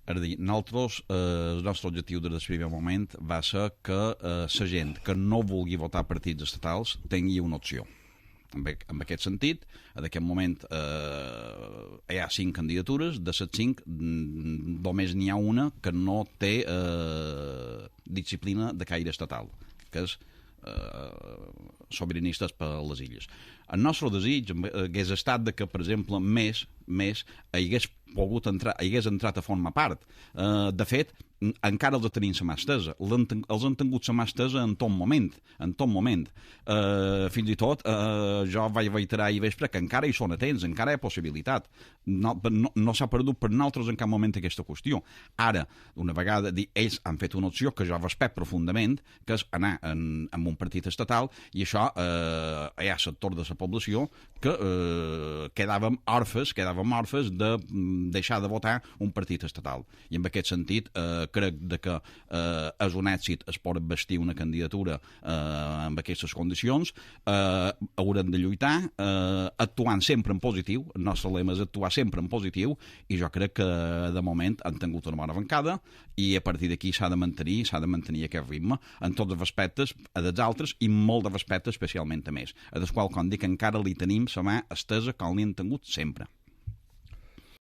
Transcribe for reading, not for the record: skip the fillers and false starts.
És a dir, nosaltres, el nostre objectiu des del primer moment va ser que la gent que no vulgui votar partits estatals tingui una opció. En aquest sentit, en aquest moment hi ha 5 candidatures, de les 5 només n'hi ha una que no té disciplina de caire estatal, que és sobiranistes per a les illes. El nostre desig hagués estat de que, per exemple, més hagués entrat a formar part. De fet, encara els tenim la mà estesa. Els han tingut la mà estesa en tot moment. Fins i tot, jo vaig reiterar ahir vespre que encara hi són atents, encara hi ha possibilitat. No s'ha perdut per nosaltres en cap moment aquesta qüestió. Ara, una vegada, ells han fet una opció que jo respecto profundament, que és anar en un partit estatal, i això hi ha sector de la població que quedàvem orfes de deixar de votar un partit estatal. I en aquest sentit crec que és un èxit es pot vestir una candidatura amb aquestes condicions. Haurem de lluitar actuant sempre en positiu. El nostre lema és actuar sempre en positiu, i jo crec que de moment han tingut una bona bancada, i a partir d'aquí s'ha de mantenir aquest ritme en tots els aspectes, a dels altres, i molt de respecte especialment a més, a des qual, com dic, encara li tenim la mà estesa com li han tingut sempre.